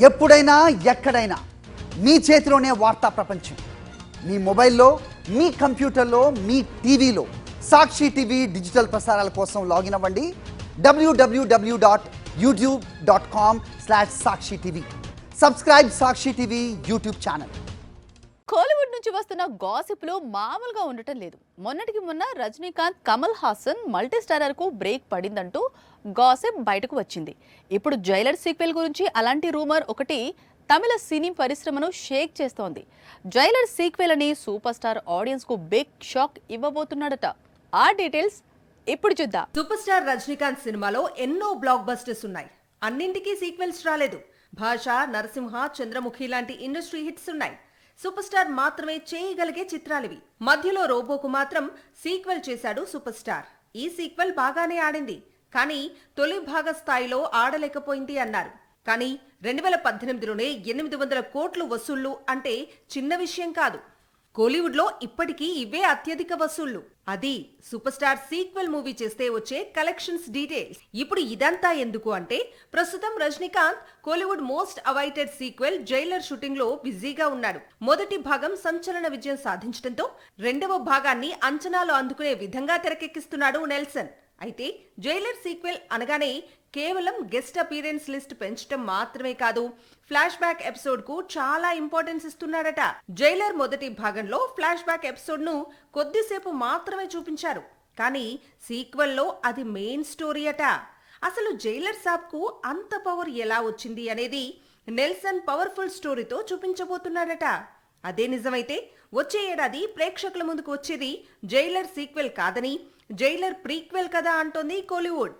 ఎప్పుడైనా ఎక్కడైనా మీ చేతిలోనే వార్తా ప్రపంచం. మీ మొబైల్లో, మీ కంప్యూటర్లో, మీ టీవీలో సాక్షి టీవీ డిజిటల్ ప్రసారాల కోసం లాగిన్ అవ్వండి www.youtube.com/సాక్షి టీవీ. సబ్స్క్రైబ్ సాక్షి టీవీ యూట్యూబ్ ఛానల్. కోలీవుడ్ నుంచి వస్తున్న గాసిప్లు మామూలుగా ఉండటం లేదు. మొన్నటికి మొన్న రజనీకాంత్, కమల్ హాసన్ మల్టీ స్టారర్ కు బ్రేక్ పడిందంటూ గాసిప్ బయటకు వచ్చింది. ఇప్పుడు జైలర్ సీక్వెల్ గురించి అలాంటి రూమర్ ఒకటి తమిళ సినీ పరిశ్రమను షేక్ చేస్తోంది. జైలర్ సీక్వెల్ అని సూపర్ స్టార్ ఆడియన్స్ కు బిగ్ షాక్ ఇవ్వబోతున్నాడట. ఆ డీటెయిల్స్ ఇప్పుడు చూద్దాం. సూపర్ స్టార్ రజనీకాంత్ సినిమాలో ఎన్నో బ్లాక్ బస్టర్స్ ఉన్నాయి. అన్నింటికీ సీక్వెల్స్ రాలేదు. భాష, నరసింహ, చంద్రముఖి లాంటి ఇండస్ట్రీ హిట్స్ ఉన్నాయి. సూపర్ స్టార్ మాత్రమే చేయగలిగే చిత్రాలివి. మధ్యలో రోబోకు మాత్రం సీక్వెల్ చేశాడు సూపర్ స్టార్. ఈ సీక్వెల్ బాగానే ఆడింది, కానీ తొలి భాగ స్థాయిలో ఆడలేకపోయింది అన్నారు. కానీ 2018లోనే 800 కోట్లు వసూళ్లు అంటే చిన్న విషయం కాదు. కోలీవుడ్ లో ఇప్పటికీ ఇవే అత్యధిక వసూళ్లు. అది సూపర్ స్టార్ సీక్వెల్ మూవీ చేస్తే వచ్చే కలెక్షన్స్ డీటెయిల్స్. ఇప్పుడు ఇదంతా ఎందుకు అంటే, ప్రస్తుతం Rajinikanth Kollywood most awaited sequel Jailer shooting లో బిజీగా ఉన్నాడు. మొదటి భాగం సంచలన విజయం సాధించడంతో రెండవ భాగాన్ని అంచనాలు అందుకునే విధంగా తెరకెక్కిస్తున్నాడు నెల్సన్. అయితే జైలర్ సీక్వెల్ అనగానే కేవలం గెస్ట్ అపీరెన్స్ లిస్ట్ పెంచడం మాత్రమే కాదు, ఫ్లాష్ బ్యాక్ ఎపిసోడ్ కు చాలా ఇంపార్టెన్స్ ఇస్తున్నాడట. జైలర్ మొదటి భాగంలో ఫ్లాష్ బ్యాక్ ఎపిసోడ్ ను కొద్దిసేపు మాత్రమే చూపించారు, కానీ సీక్వెల్ లో అది మెయిన్ స్టోరీ అట. అసలు జైలర్ సాబ్ కు అంత పవర్ ఎలా వచ్చింది అనేది నెల్సన్ పవర్ఫుల్ స్టోరీతో చూపించబోతున్నాడట. అదే నిజమైతే వచ్చే ఏడాది ప్రేక్షకుల ముందుకు వచ్చేది జైలర్ సీక్వెల్ కాదని, జైలర్ ప్రీక్వెల్ కదా అంటోంది కోలీవుడ్.